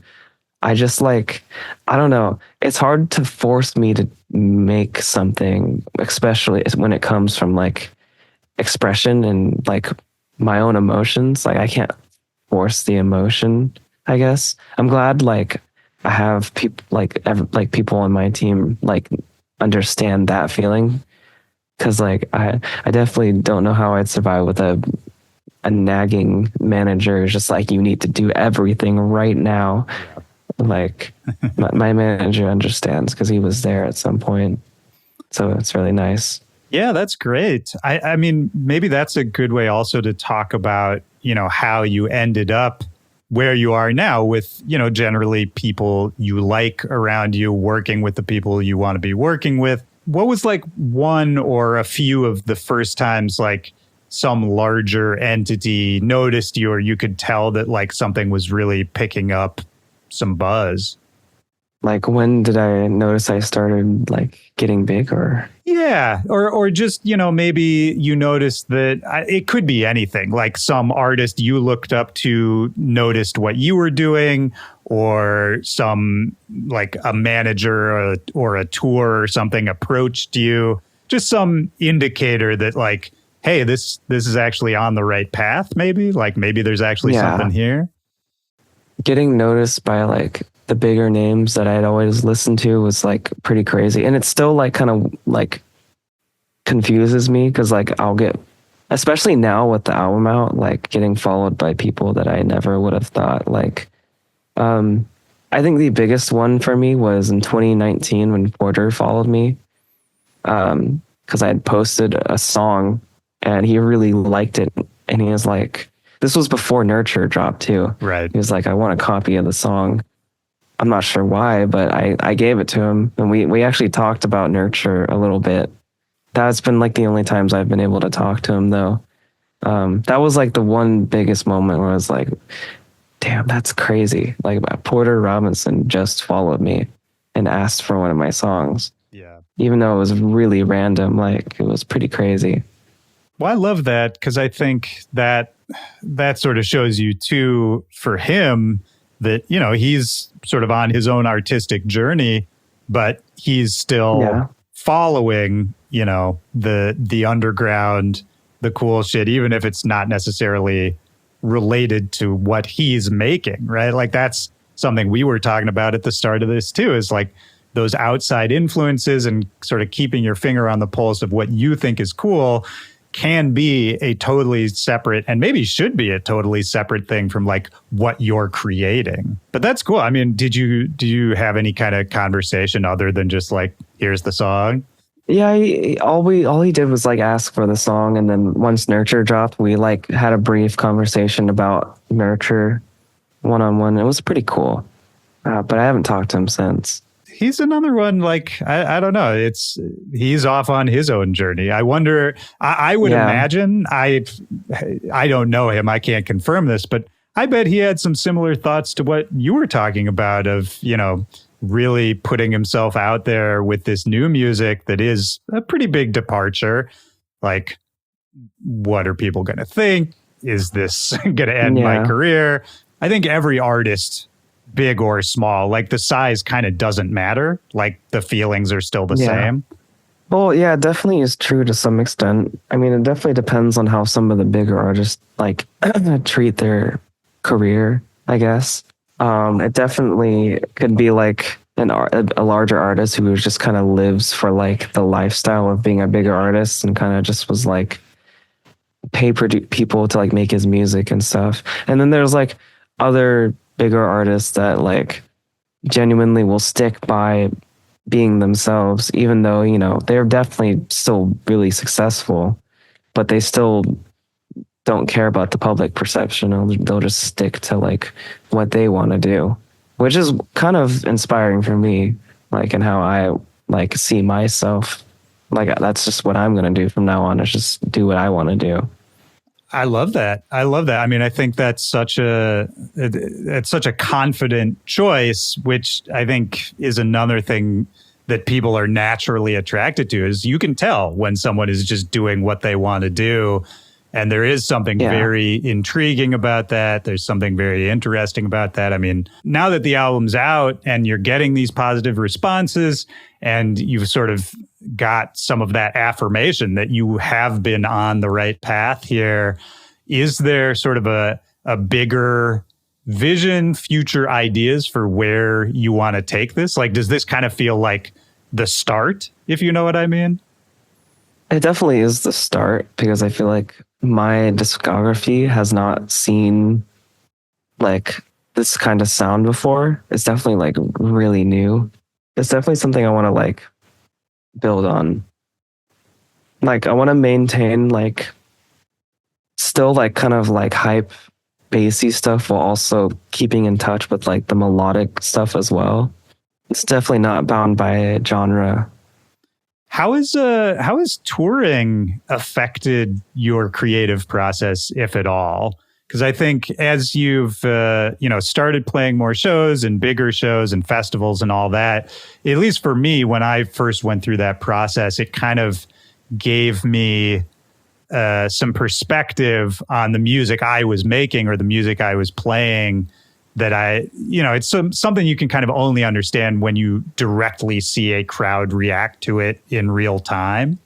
I just like, I don't know. It's hard to force me to make something, especially when it comes from like expression and like my own emotions. Like I can't force the emotion, I guess. I'm glad like I have people like people on my team like understand that feeling. Cause like I definitely don't know how I'd survive with a a nagging manager who's just like, you need to do everything right now. Like my manager understands because he was there at some point. So it's really nice. Yeah, that's great. I mean, maybe that's a good way also to talk about, how you ended up where you are now with, generally people you like around you, working with the people you want to be working with. What was like one or a few of the first times like some larger entity noticed you, or you could tell that like something was really picking up some buzz? Like, when did I notice I started like getting big? Or Yeah, or just, maybe you noticed that it could be anything, like some artist you looked up to noticed what you were doing, or some like a manager or a tour or something approached you, just some indicator that like, hey, this is actually on the right path, maybe there's actually something here. Getting noticed by like the bigger names that I'd always listened to was like pretty crazy. And it still like kind of like confuses me because like I'll get, especially now with the album out, like getting followed by people that I never would have thought. Like, I think the biggest one for me was in 2019 when Porter followed me, because I had posted a song and he really liked it. And he was like, this was before Nurture dropped too. Right. He was like, I want a copy of the song. I'm not sure why, but I gave it to him, and we actually talked about Nurture a little bit. That's been like the only times I've been able to talk to him though. That was like the one biggest moment where I was like, damn, that's crazy. Like Porter Robinson just followed me and asked for one of my songs. Yeah. Even though it was really random, like it was pretty crazy. Well, I love that because I think that sort of shows you too, for him, that, he's sort of on his own artistic journey, but he's still following, the underground, the cool shit, even if it's not necessarily related to what he's making, right? Like that's something we were talking about at the start of this too, is like those outside influences and sort of keeping your finger on the pulse of what you think is cool can be a totally separate, and maybe should be a totally separate thing from like what you're creating. But that's cool. I mean, do you have any kind of conversation other than just like, here's the song? Yeah, all he did was like ask for the song, and then once Nurture dropped, we like had a brief conversation about Nurture one-on-one. It was pretty cool, but I haven't talked to him since. He's another one, like, I don't know. He's off on his own journey. I wonder, I would imagine, I don't know him, I can't confirm this, but I bet he had some similar thoughts to what you were talking about of, really putting himself out there with this new music that is a pretty big departure. Like, what are people going to think? Is this going to end my career? I think every artist, big or small, like the size kind of doesn't matter. Like the feelings are still the same. Well, yeah, it definitely is true to some extent. I mean, it definitely depends on how some of the bigger artists like treat their career, I guess. It definitely could be like a larger artist who just kind of lives for like the lifestyle of being a bigger artist and kind of just was like pay people to like make his music and stuff. And then there's like other bigger artists that like genuinely will stick by being themselves, even though, they're definitely still really successful, but they still don't care about the public perception. They'll just stick to like what they want to do, which is kind of inspiring for me, like, and how I like see myself. Like, that's just what I'm going to do from now on, is just do what I want to do. I love that. I mean, I think that's such a confident choice, which I think is another thing that people are naturally attracted to, is you can tell when someone is just doing what they want to do. And there is something very intriguing about that. There's something very interesting about that. I mean, now that the album's out and you're getting these positive responses and you've sort of got some of that affirmation that you have been on the right path here, is there sort of a bigger vision, future ideas for where you want to take this? Like, does this kind of feel like the start, if you know what I mean? It definitely is the start, because I feel like my discography has not seen like this kind of sound before. It's definitely like really new. It's definitely something I want to like build on. Like I want to maintain like still like kind of like hype bassy stuff while also keeping in touch with like the melodic stuff as well. It's definitely not bound by genre. How is touring affected your creative process, if at all? Because I think as you've started playing more shows and bigger shows and festivals and all that, at least for me, when I first went through that process, it kind of gave me some perspective on the music I was making or the music I was playing. That it's something you can kind of only understand when you directly see a crowd react to it in real time.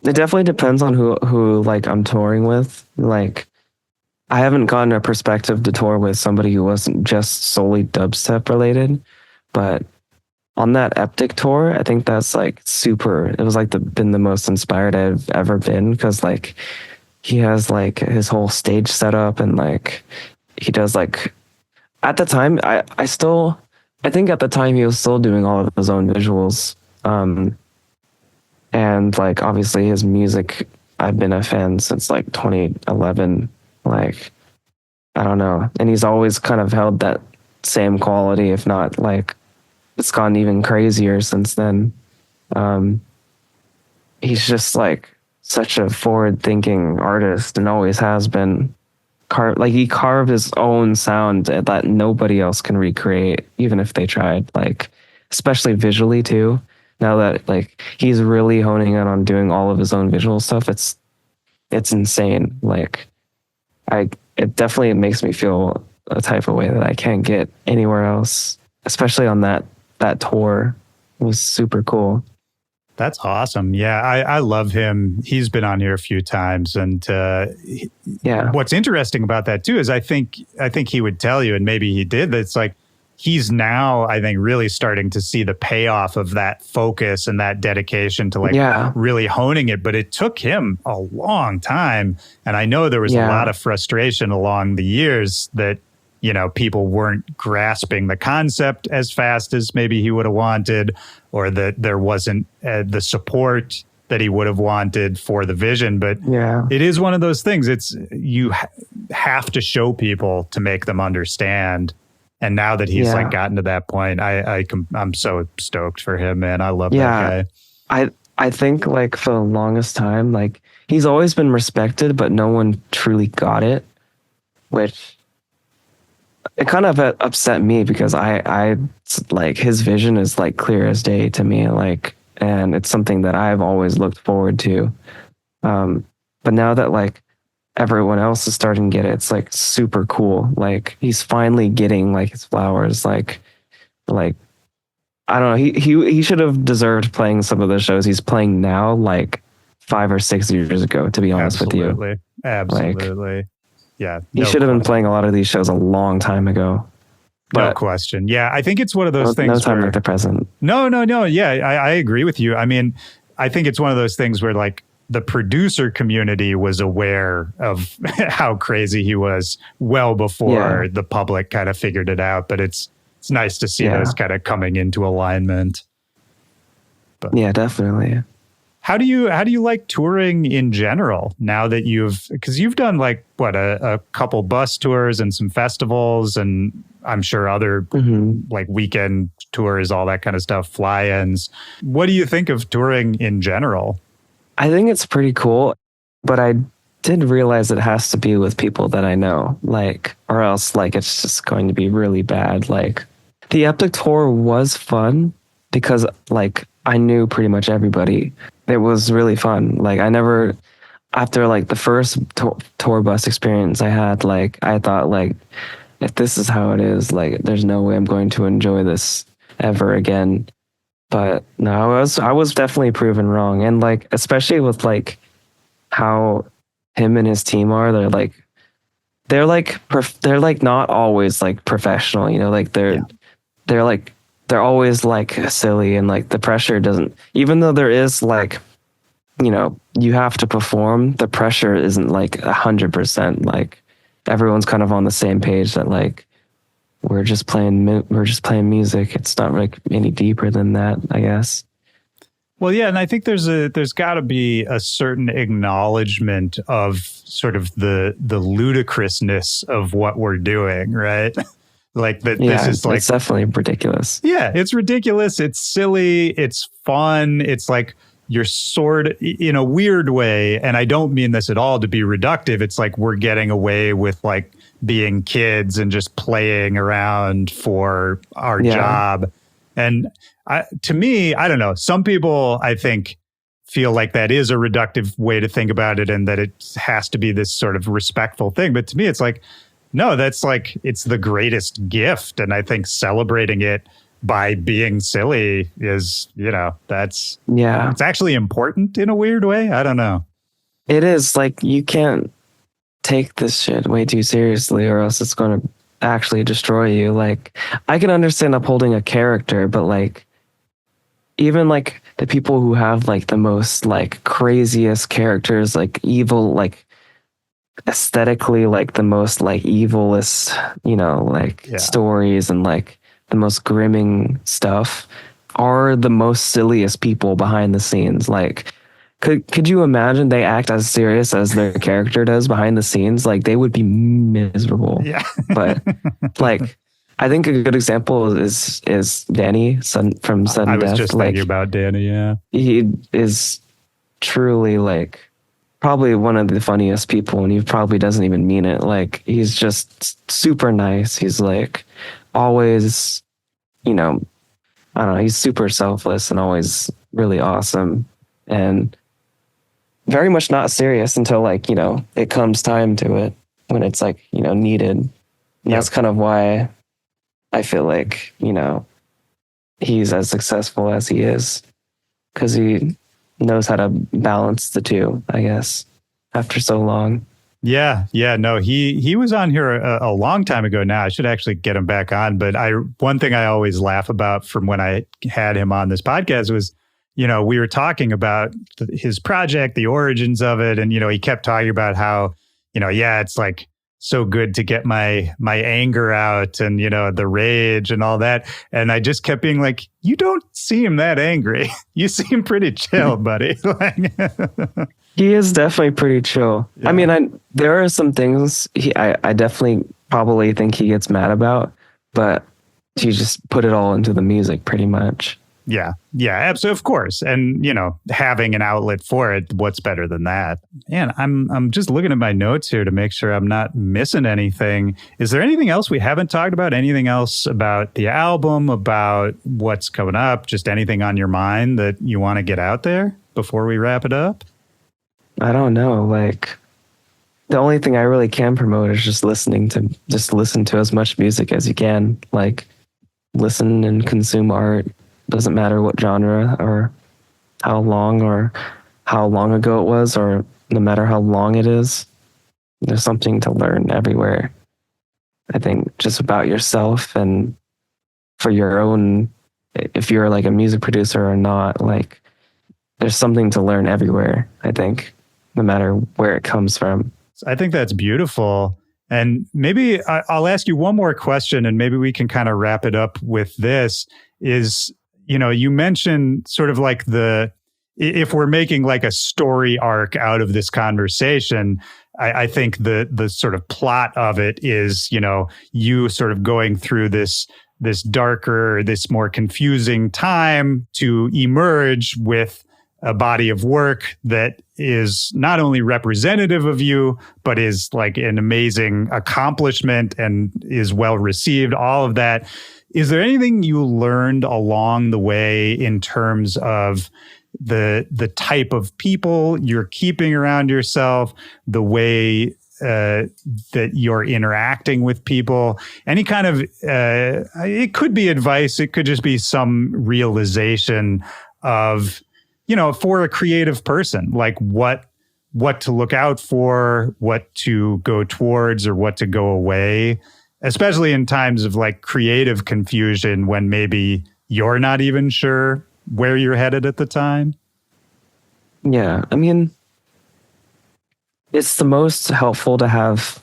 It definitely depends on who like I'm touring with. Like I haven't gotten a perspective to tour with somebody who wasn't just solely dubstep related, but on that Eptic tour, I think that's like super. It was like been the most inspired I've ever been because like he has like his whole stage set up and like he does like. At the time, I think at the time he was still doing all of his own visuals. And like obviously his music, I've been a fan since like 2011. Like, I don't know. And he's always kind of held that same quality, if not like it's gone even crazier since then. He's just like such a forward thinking artist and always has been. He carved his own sound that nobody else can recreate, even if they tried. Like, especially visually too. Now that like he's really honing in on doing all of his own visual stuff, it's insane. Like, it definitely makes me feel a type of way that I can't get anywhere else. Especially on that tour, it was super cool. That's awesome. Yeah, I love him. He's been on here a few times, and what's interesting about that too is I think he would tell you, and maybe he did. That it's like he's now, I think, really starting to see the payoff of that focus and that dedication to really honing it. But it took him a long time, and I know there was a lot of frustration along the years that people weren't grasping the concept as fast as maybe he would have wanted, or that there wasn't the support that he would have wanted for the vision. But it is one of those things. It's you have to show people to make them understand. And now that he's like gotten to that point, I'm so stoked for him, man. I love that guy. I think like for the longest time, like he's always been respected, but no one truly got it, which it kind of upset me because I like his vision is like clear as day to me, like, and it's something that I've always looked forward to. But now that like everyone else is starting to get it, it's like super cool. Like he's finally getting like his flowers. Like I don't know. He should have deserved playing some of the shows he's playing now, like 5 or 6 years ago. To be honest with you, absolutely. Like, yeah, he should have been playing a lot of these shows a long time ago. But no question. Yeah, I think it's one of those things. No time like the present. No. Yeah, I agree with you. I mean, I think it's one of those things where like the producer community was aware of how crazy he was well before the public kind of figured it out. But it's nice to see those kind of coming into alignment. But yeah, definitely. How do you like touring in general now that because you've done like a couple bus tours and some festivals and I'm sure other like weekend tours, all that kind of stuff, fly-ins. What do you think of touring in general? I think it's pretty cool, but I did realize it has to be with people that I know, like, or else like it's just going to be really bad. Like the Eptic tour was fun because like I knew pretty much everybody. It was really fun. Like after like the first tour bus experience I had, like I thought like, if this is how it is, like there's no way I'm going to enjoy this ever again. But no, I was definitely proven wrong. And like, especially with like how him and his team are, they're like not always like professional, like they're always like silly and like the pressure doesn't, even though there is like you have to perform. The pressure isn't like 100%. Like everyone's kind of on the same page that like we're just playing music. It's not like any deeper than that, I guess. Well, yeah, and I think there's got to be a certain acknowledgement of sort of the ludicrousness of what we're doing, right? Like that. Yeah, this is like, it's definitely ridiculous. Yeah, it's ridiculous. It's silly. It's fun. It's like you're sort of in a weird way, and I don't mean this at all to be reductive. It's like we're getting away with like being kids and just playing around for our job. And to me, I don't know. Some people, I think, feel like that is a reductive way to think about it and that it has to be this sort of respectful thing. But to me, it's like, no, that's like, it's the greatest gift. And I think celebrating it by being silly is, it's actually important in a weird way. I don't know. It is like, you can't take this shit way too seriously or else it's going to actually destroy you. Like, I can understand upholding a character, but like, even like the people who have like the most like craziest characters, like evil, like aesthetically like the most like evilest, stories and like the most grimming stuff are the most silliest people behind the scenes. Like, could you imagine they act as serious as their character does behind the scenes? Like, they would be miserable. Yeah. But like, I think a good example is Danny from Sudden Death. I was just thinking about Danny. Yeah, he is truly like probably one of the funniest people, and he probably doesn't even mean it. Like, he's just super nice. He's like always, I don't know. He's super selfless and always really awesome, and very much not serious until like it comes time to it when it's like needed. And that's kind of why I feel like, he's as successful as he is because he knows how to balance the two, I guess, after so long. Yeah. No, he was on here a long time ago now. I should actually get him back on. But one thing I always laugh about from when I had him on this podcast was, we were talking about his project, the origins of it. And, he kept talking about how, it's like, so good to get my anger out and, the rage and all that. And I just kept being like, you don't seem that angry. You seem pretty chill, buddy. He is definitely pretty chill. Yeah. I mean, there are some things I definitely probably think he gets mad about, but he just put it all into the music pretty much. Yeah, absolutely, of course. And, having an outlet for it, what's better than that? And I'm just looking at my notes here to make sure I'm not missing anything. Is there anything else we haven't talked about? Anything else about the album, about what's coming up? Just anything on your mind that you want to get out there before we wrap it up? I don't know. Like, the only thing I really can promote is just listen to as much music as you can. Like, listen and consume art. Doesn't matter what genre or how long ago it was, or no matter how long it is, there's something to learn everywhere. I think just about yourself and for your own, if you're like a music producer or not, like there's something to learn everywhere, I think, no matter where it comes from. I think that's beautiful. And maybe I'll ask you one more question and maybe we can kind of wrap it up with this is, you mentioned sort of like if we're making like a story arc out of this conversation, I think the sort of plot of it is, you sort of going through this darker, this more confusing time to emerge with a body of work that is not only representative of you, but is like an amazing accomplishment and is well received, all of that. Is there anything you learned along the way in terms of the type of people you're keeping around yourself, the way that you're interacting with people? Any kind of, it could be advice, it could just be some realization of, for a creative person, like what to look out for, what to go towards, or what to go away, especially in times of like creative confusion when maybe you're not even sure where you're headed at the time? Yeah. I mean, it's the most helpful to have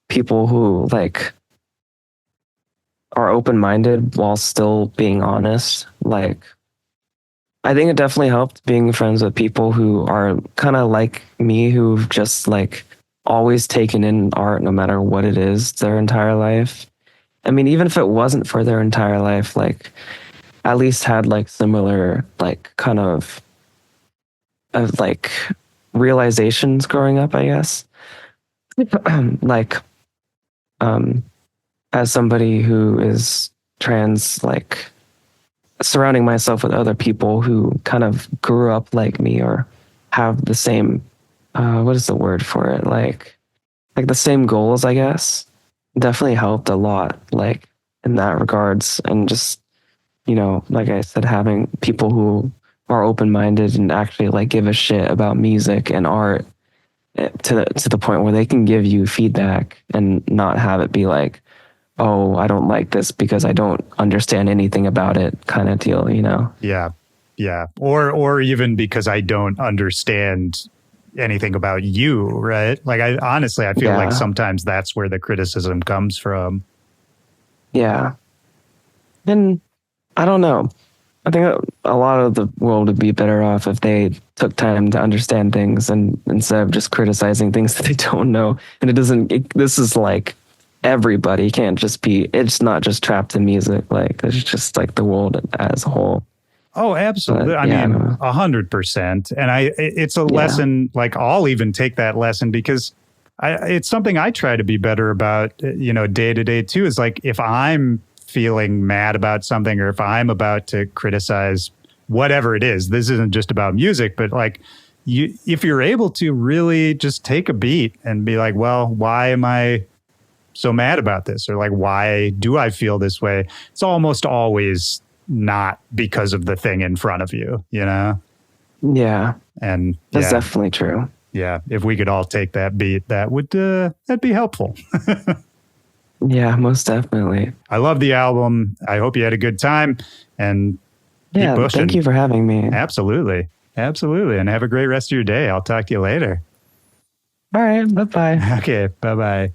people who like are open-minded while still being honest. Like, I think it definitely helped being friends with people who are kind of like me, who've just like always taken in art no matter what it is their entire life. I mean, even if it wasn't for their entire life, like at least had like similar like kind of like realizations growing up, I guess. Like um as somebody who is trans, like surrounding myself with other people who kind of grew up like me or have the same what is the word for it, like the same goals, I guess, definitely helped a lot, like in that regards. And just, you know, like I said, having people who are open-minded and actually like give a shit about music and art, to the point where they can give you feedback and not have it be like, oh, I don't like this because I don't understand anything about it kind of deal, you know? Yeah. Yeah. Or even because I don't understand anything about you, right? Like I honestly, I feel like Yeah. sometimes that's where the criticism comes from. Yeah. And I don't know. I think a lot of the world would be better off if they took time to understand things and instead of just criticizing things that they don't know. And this is like everybody. It can't just be, it's not just trapped in music. Like, it's just like the world as a whole. Oh, absolutely. But I yeah, I mean, don't know. 100%. And it's a Yeah. lesson, like I'll even take that lesson because it's something I try to be better about, day to day too, is like if I'm feeling mad about something or if I'm about to criticize whatever it is, this isn't just about music, but like if you're able to really just take a beat and be like, well, why am I so mad about this? Or like, why do I feel this way? It's almost always not because of the thing in front of you, you know? Yeah. And That's yeah, definitely true. yeah, if we could all take that beat, that'd be helpful. Yeah, most definitely. I love the album. I hope you had a good time and keep Yeah. Thank pushing. you for having me. Absolutely. Absolutely. And have a great rest of your day. I'll talk to you later. All right. Bye bye. Okay. Bye bye.